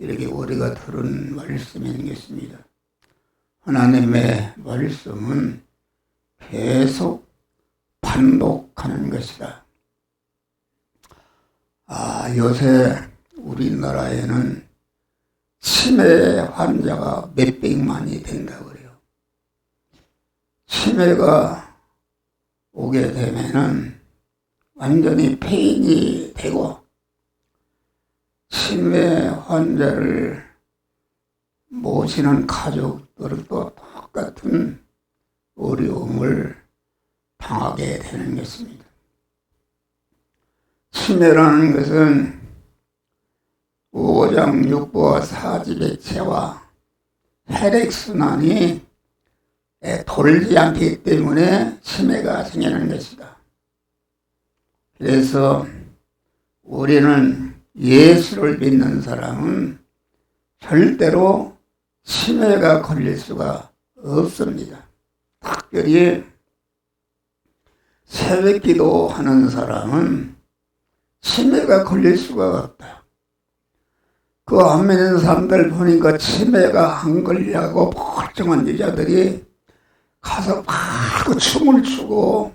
이렇게 우리가 들은 말씀이 있겠습니다. 하나님의 말씀은 계속 반복하는 것이다. 요새 우리나라에는 치매 환자가 몇백만이 된다고 그래요. 치매가 오게 되면은 완전히 폐인이 되고, 치매 환자를 모시는 가족들도 똑같은 어려움을 당하게 되는 것입니다. 치매라는 것은 오장육부와 사지백체와 혈액순환이 돌지 않기 때문에 치매가 생기는 것이다. 그래서 우리는 예수를 믿는 사람은 절대로 치매가 걸릴 수가 없습니다. 특별히 새벽기도 하는 사람은 치매가 걸릴 수가 없다. 그 안 믿는 사람들 보니까 치매가 안 걸리려고 멀쩡한 여자들이 가서 막 춤을 추고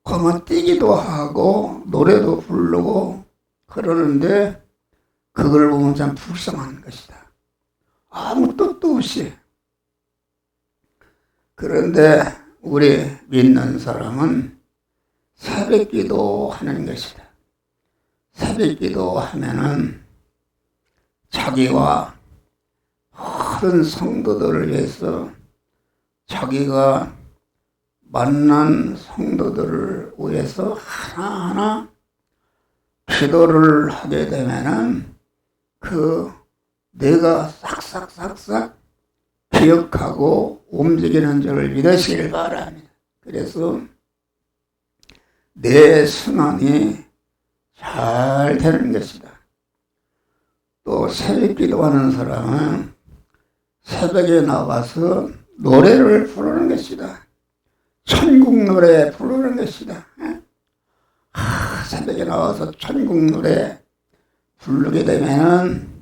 그만 뛰기도 하고 노래도 부르고 그러는데, 그걸 보면 참 불쌍한 것이다. 아무 뜻도 없이. 그런데 우리 믿는 사람은 새벽기도 하는 것이다. 새벽기도 하면은 자기와 모든 성도들을 위해서, 자기가 만난 성도들을 위해서 하나하나 기도를 하게 되면은 내가 싹싹싹싹 기억하고 움직이는 줄을 믿으시길 바랍니다. 그래서 내 순환이 잘 되는 것이다. 또 새벽 기도하는 사람은 새벽에 나와서 노래를 부르는 것이다. 천국 노래 부르는 것이다. 새벽에 나와서 천국 노래 부르게 되면은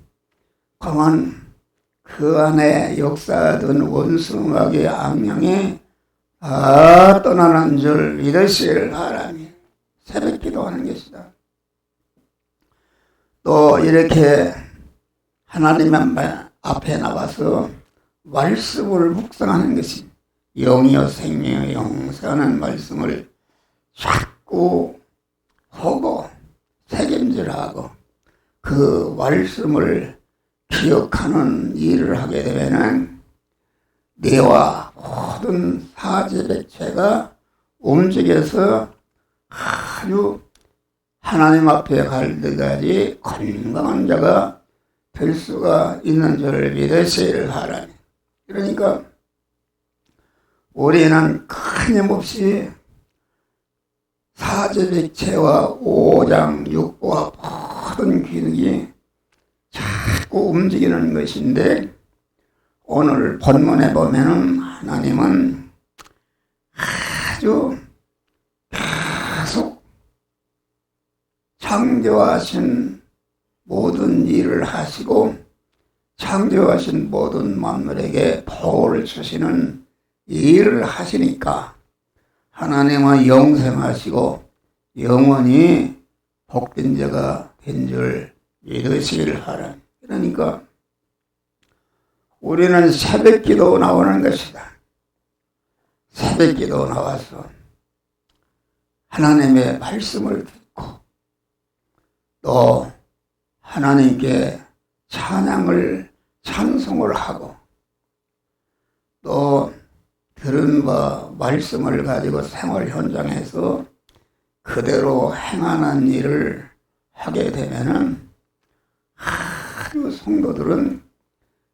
그만 그 안에 역사하던 원수마귀의 악령이 다 떠나는 줄 믿으시길 바라니 새벽 기도하는 것이다. 또 이렇게 하나님 앞에 나와서 말씀을 묵상하는 것이 영이요 생명이요 영생하는 말씀을 자꾸 하고 책임질하고 그 말씀을 기억하는 일을 하게 되면은 뇌와 모든 사지백체가 움직여서 아주 하나님 앞에 갈 때까지 건강한 자가 될 수가 있는 줄을 믿으시길 바라니. 그러니까 우리는 끊임없이 사지백체와 오장육부와 모든 기능이 자꾸 움직이는 것인데, 오늘 본문에 보면은 하나님은 아주 계속 창조하신 모든 일을 하시고 창조하신 모든 만물에게 복을 주시는 일을 하시니까 하나님은 영생하시고 영원히 복된 자가 된 줄 믿으시길 하라. 그러니까 우리는 새벽기도 나오는 것이다. 새벽기도 나와서 하나님의 말씀을 듣고 또 하나님께 찬송을 하고 또 들은 바 말씀을 가지고 생활 현장에서 그대로 행하는 일을 하게 되면은 아주 성도들은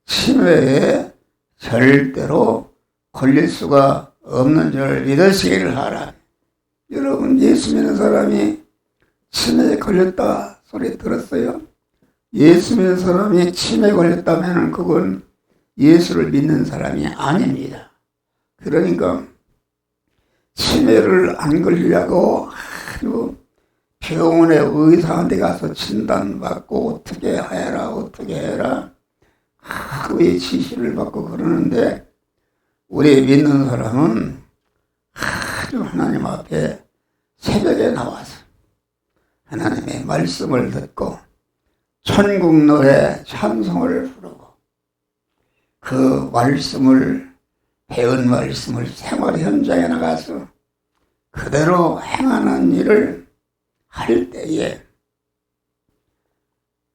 치매에 절대로 걸릴 수가 없는 줄 믿으시기를 하라. 여러분, 예수 믿는 사람이 치매에 걸렸다 소리 들었어요? 예수 믿는 사람이 치매에 걸렸다면 그건 예수를 믿는 사람이 아닙니다. 그러니까 치매를 안 걸리려고 아주 병원에 의사한테 가서 진단받고 어떻게 해라 하루의 지시를 받고 그러는데, 우리 믿는 사람은 아주 하나님 앞에 새벽에 나와서 하나님의 말씀을 듣고 천국 노래 찬송을 부르고 그 말씀을, 배운 말씀을 생활 현장에 나가서 그대로 행하는 일을 할 때에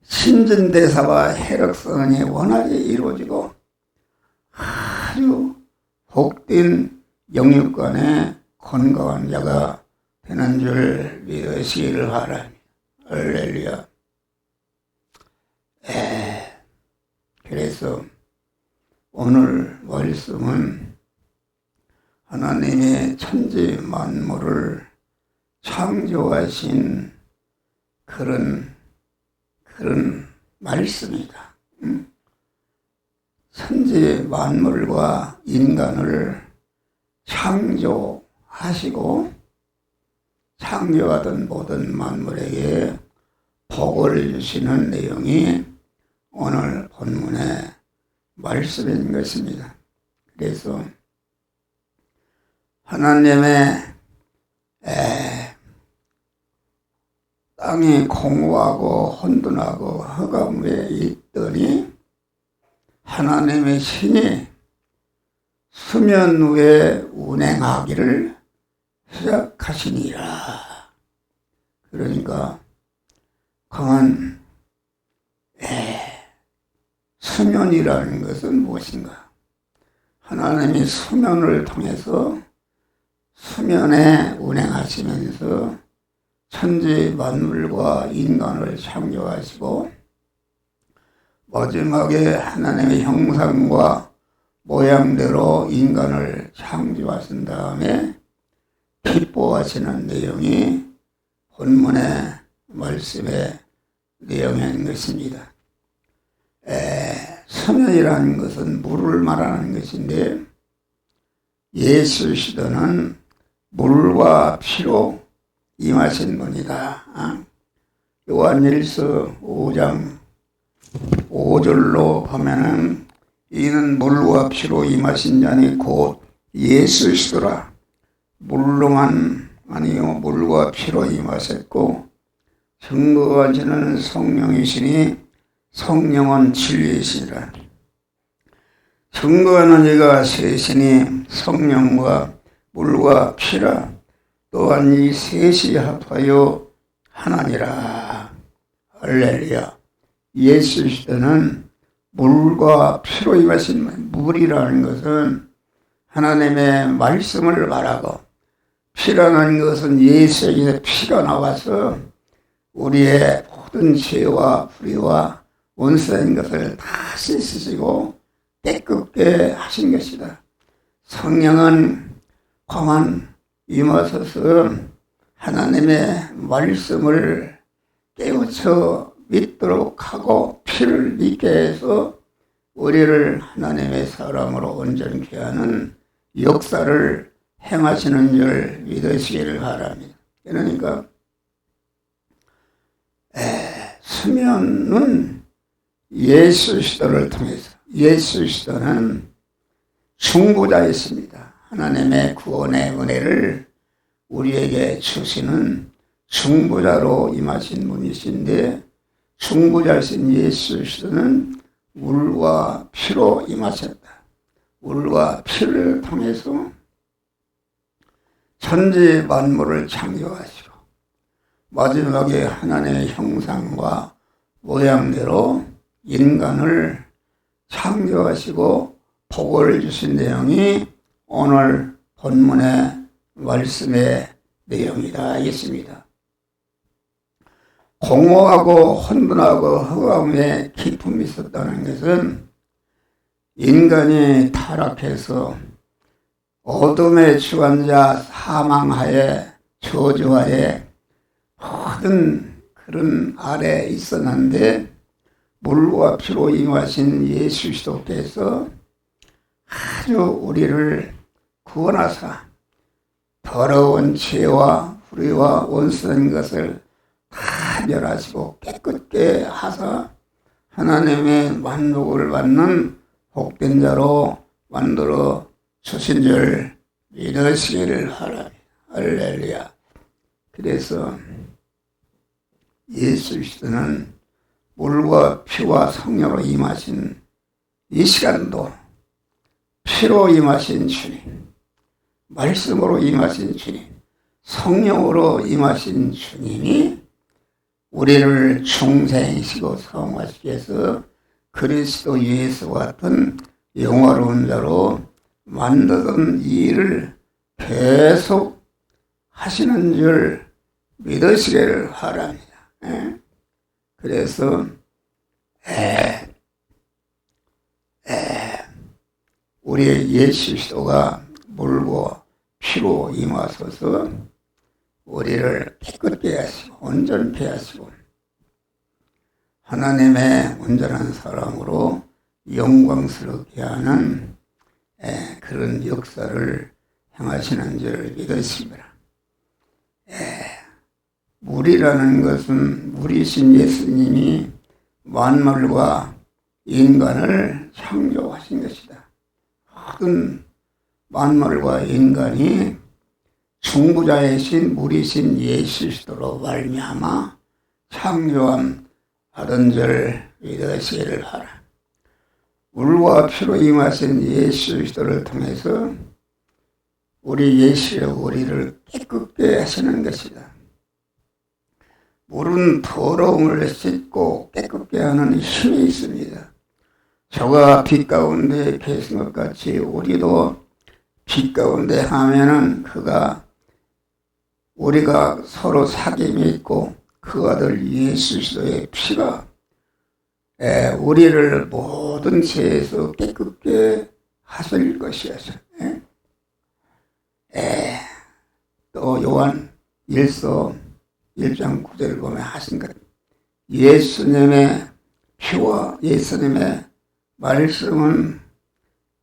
신진대사와 혈액순환이 원활히 이루어지고 아주 복된 영육간의 건강한 자가 되는 줄 믿으시기를 바랍니다. 할렐루야. 그래서 오늘 말씀은 하나님의 천지 만물을 창조하신 그런 말씀이다. 천지 만물과 인간을 창조하시고 창조하던 모든 만물에게 복을 주시는 내용이 오늘 본문의 말씀인 것입니다. 그래서 하나님의 땅이 공허하고 혼돈하고 흑암 위에 있더니 하나님의 신이 수면 위에 운행하기를 시작하시니라. 그러니까 그만 수면이라는 것은 무엇인가? 하나님이 수면을 통해서 수면에 운행하시면서 천지 만물과 인간을 창조하시고 마지막에 하나님의 형상과 모양대로 인간을 창조하신 다음에 기뻐하시는 내용이 본문의 말씀의 내용인 것입니다. 수면이라는 것은 물을 말하는 것인데, 예수 시대는 물과 피로 임하신 분이다. 요한일서 5장 5절로 보면은 이는 물과 피로 임하신 자니 곧 예수시더라. 물로만 아니요 물과 피로 임하셨고 증거하시는 성령이시니 성령은 진리이시니라. 증거하는 이가 셋이니 성령과 물과 피라. 또한 이 셋이 합하여 하나니라. 할렐루야. 예수 시대는 물과 피로 임하신, 물이라는 것은 하나님의 말씀을 말하고 피라는 것은 예수에게서 피가 나와서 우리의 모든 죄와 불의와 원수된 것을 다 씻으시고 깨끗게 하신 것이다. 성령은 고만 임하셔서 하나님의 말씀을 깨우쳐 믿도록 하고 피를 믿게 해서 우리를 하나님의 사람으로 온전케 하는 역사를 행하시는 줄 믿으시기를 바랍니다. 그러니까 수면은 예수 시대를 통해서, 예수 시대는 중보자였습니다. 하나님의 구원의 은혜를 우리에게 주시는 중보자로 임하신 분이신데, 중보자이신 예수 시대는 물과 피로 임하셨다. 물과 피를 통해서 천지 만물을 창조하시고 마지막에 하나님의 형상과 모양대로 인간을 창조하시고 복을 주신 내용이 오늘 본문의 말씀의 내용이다 했습니다. 공허하고 혼돈하고 흑암에 기품이 있었다는 것은 인간이 타락해서 어둠의 주관자 사망하에 저주하에 모든 그런 아래 있었는데, 물과 피로 임하신 예수 그리스도께서 아주 우리를 구원하사 더러운 죄와 불의와 원수된 것을 단결하시고 깨끗게 하사 하나님의 만족을 받는 복된 자로 만들어 주신 줄 믿으시기를 하라. 할렐루야. 그래서 예수 그리스도는 물과 피와 성령으로 임하신 이 시간도 피로 임하신 주님, 말씀으로 임하신 주님, 성령으로 임하신 주님이 우리를 중생이시고 성화시키 위해서 그리스도 예수와 같은 영화로운 자로 만드는 일을 계속 하시는 줄 믿으시기를 바랍니다. 그래서 우리 예수 그리스도가 물과 피로 임하소서 우리를 깨끗게 하시고 온전케 하시고 하나님의 온전한 사랑으로 영광스럽게 하는 그런 역사를 행하시는 줄 믿으십니다. 물이라는 것은 물이신 예수님이 만물과 인간을 창조하신 것이다. 모든 만물과 인간이 중보자이신 물이신 예수 그리스도로 말미암아 창조함 받은 줄 믿으시기를 하라. 물과 피로 임하신 예수 그리스도를 통해서 우리 예수의 우리를 깨끗게 하시는 것이다. 물은 더러움을 씻고 깨끗게 하는 힘이 있습니다. 저가 빛 가운데 계신 것 같이 우리도 빛 가운데 하면은 우리가 서로 사귐이 있고 그 아들 예수 그리스도의 피가 우리를 모든 죄에서 깨끗게 하실 것이어서 또 요한 1서 1장 9절을 보면 하신 것 예수님의 피와 예수님의 말씀은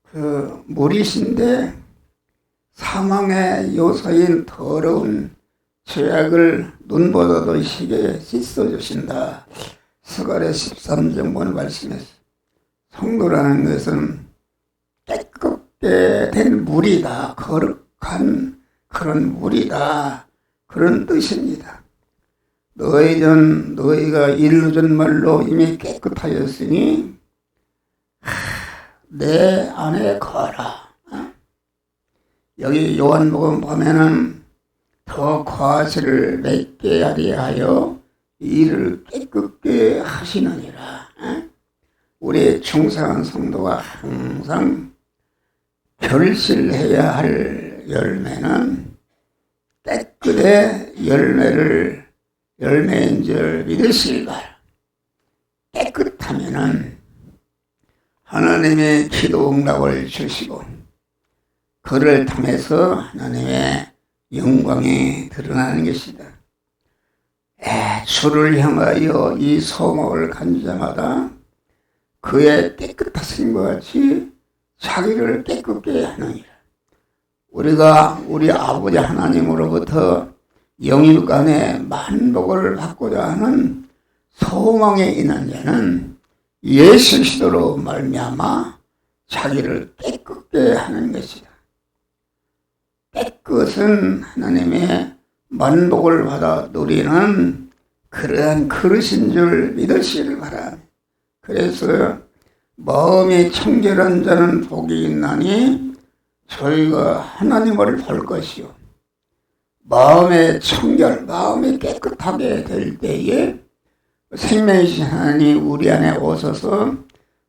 그 물이신데 사망의 요소인 더러운 죄악을 눈보다도 희게 씻어주신다. 스가랴 13장 보는 말씀에서 성도라는 것은 깨끗게 된 물이다. 거룩한 그런 물이다. 그런 뜻입니다. 너희가 일루전 말로 이미 깨끗하였으니 내 안에 거하라. 여기 요한복음 보면은 더 과실을 맺게 하려 하여 이를 깨끗게 하시느니라. 우리 충성한 성도가 항상 결실해야 할 열매는 깨끗의 열매인 줄 믿으시기 바랍니다. 깨끗하면은 하나님의 기도 응답을 주시고 그를 통해서 하나님의 영광이 드러나는 것이다. 주를 향하여 이 소망을 간주자마다 그의 깨끗하심과 같이 자기를 깨끗게 하느니라. 우리가 우리 아버지 하나님으로부터 영육간의 만복을 받고자 하는 소망에 있는 자는 예수 그리스도로 말미암아 자기를 깨끗게 하는 것이다. 깨끗은 하나님의 만복을 받아 누리는 그러한 그릇인 줄 믿으시기를 바랍니다. 그래서 마음이 청결한 자는 복이 있나니 저희가 하나님을 볼 것이요. 마음의 청결, 마음이 깨끗하게 될 때에 생명이신 하나님 우리 안에 오셔서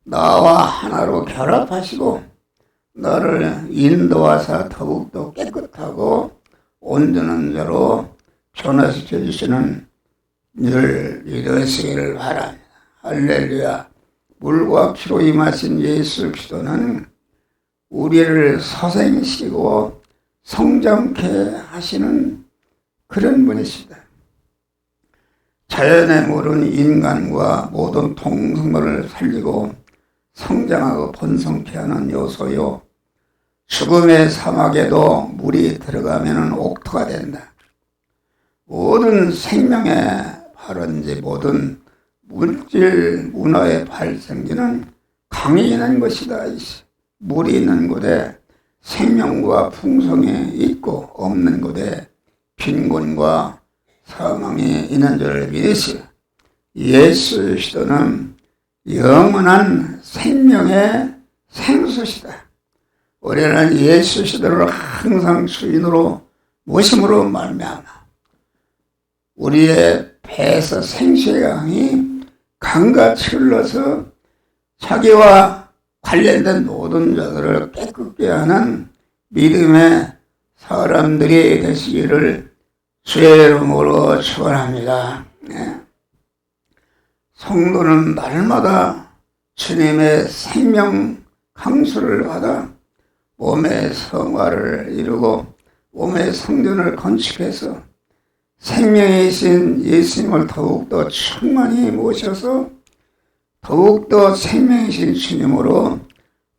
나와 하나로 결합하시고 나를 인도하사 더욱더 깨끗하고 온전한 자로 변화시켜 주시는 늘 믿으시기를 바랍니다. 할렐루야. 물과 피로 임하신 예수 그리스도는 우리를 소생시키고 성장케 하시는 그런 분이시다. 자연의 물은 인간과 모든 동성물을 살리고 성장하고 번성케 하는 요소요. 죽음의 사막에도 물이 들어가면 옥토가 된다. 모든 생명의 발원지 모든 물질 문화의 발생지는 강이 있는 것이다. 물이 있는 곳에 생명과 풍성이 있고 없는 곳에 빈곤과 사망이 있는 줄 믿으시오. 예수 그리스도는 영원한 생명의 생수시다. 우리는 예수 그리스도를 항상 주인으로 모심으로 말미암아 우리의 배에서 생수의 강이 강같이 흘러서 자기와 관련된 모든 자들을 깨끗게 하는 믿음의 사람들이 되시기를 주의 이름으로 축원합니다. 성도는 날마다 주님의 생명 강수를 받아 몸의 성화를 이루고 몸의 성전을 건축해서 생명이신 예수님을 더욱더 충만히 모셔서 더욱더 생명이신 주님으로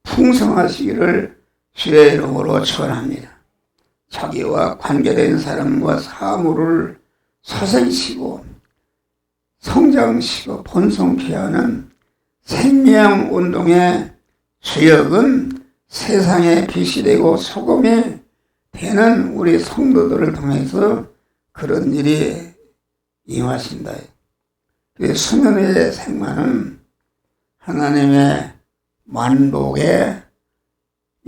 풍성하시기를 주의 이름으로 축원합니다. 자기와 관계된 사람과 사물을 소생시키고 성장시키고 번성케 하는 생명운동의 주역은 세상의 빛이 되고 소금이 되는 우리 성도들을 통해서 그런 일이 임하신다. 수면의 생만은 하나님의 만복의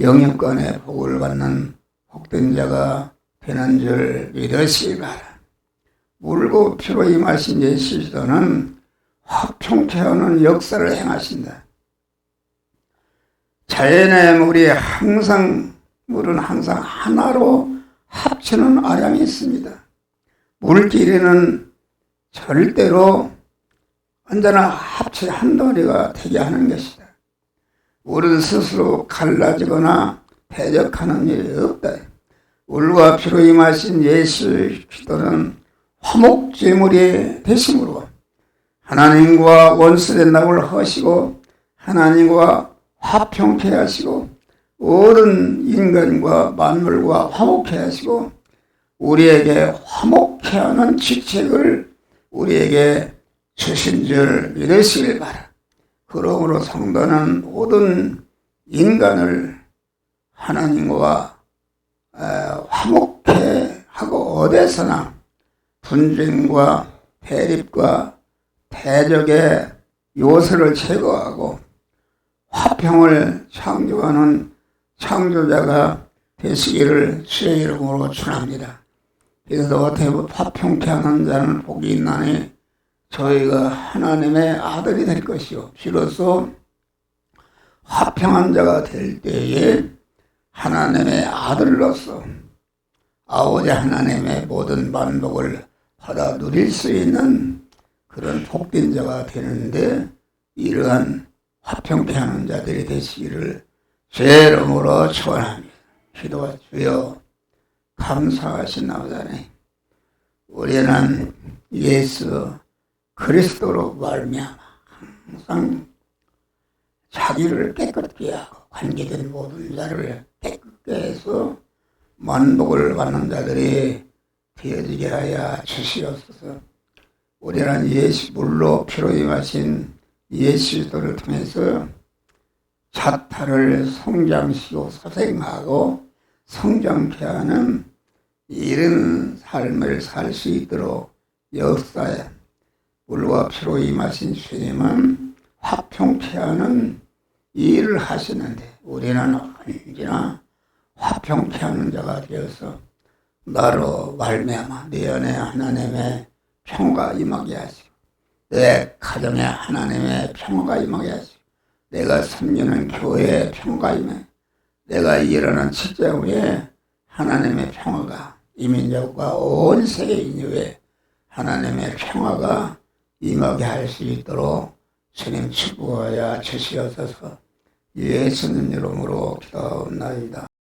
영육간의 복을 받는 복된 자가 되는 줄 믿으시기 바랍니다. 물고 피로 임하신 예수 그리스도는 화평케 하는 역사를 행하신다. 자연의 물은 항상 하나로 합치는 아량이 있습니다. 물끼리는 절대로 언제나 합치 한 덩어리가 되게 하는 것이다. 물은 스스로 갈라지거나 대적하는 일이 없다. 물과 피로 임하신 예수 그리스도는 화목제물이 되심으로 하나님과 원수된 낙을 하시고 하나님과 화평케 하시고 모든 인간과 만물과 화목케 하시고 우리에게 화목케 하는 직책을 우리에게 주신 줄 믿으시길 바라. 그러므로 성도는 모든 인간을 하나님과 화목케 하고 어디서나 분쟁과 대립과 대적의 요소를 제거하고 화평을 창조하는 창조자가 되시기를 주의 이름으로 축원합니다. 그래서 화평케 하는 자는 복이 있나니 저희가 하나님의 아들이 될 것이요 비로소 화평한 자가 될 때에 하나님의 아들로서 아버지 하나님의 모든 만복을 받아 누릴 수 있는 그런 복된 자가 되는데 이러한 화평케 하는 자들이 되시기를 주의 이름으로 축원합니다. 기도와 주여 감사하신 나오다니 우리는 예수 그리스도로 말미암아 항상 자기를 깨끗게 하고 관계된 모든 자를 깨끗게 해서 만복을 받는 자들이 되어지게 하여 주시옵소서. 우리는 물로 피로 임하신 예수 그리스도를 통해서 자타를 성장시키고 소생하고 성장케 하는 이런 삶을 살 수 있도록 역사에 물과 피로 임하신 주님은 화평케 하는 일을 하시는데 우리는 언제나 화평케 하는 자가 되어서 나로 말미암아 내 안에 하나님의 평화가 임하게 하시고 내 가정에 하나님의 평화가 임하게 하시고 내가 섬기는 교회의 평화가 임해 내가 일하는 직장에 하나님의 평화가 이민족과 온 세계 인류에 하나님의 평화가 임하게 할 수 있도록 주님 축복하여 주시옵소서. 예수님 이름으로 기도하옵나이다.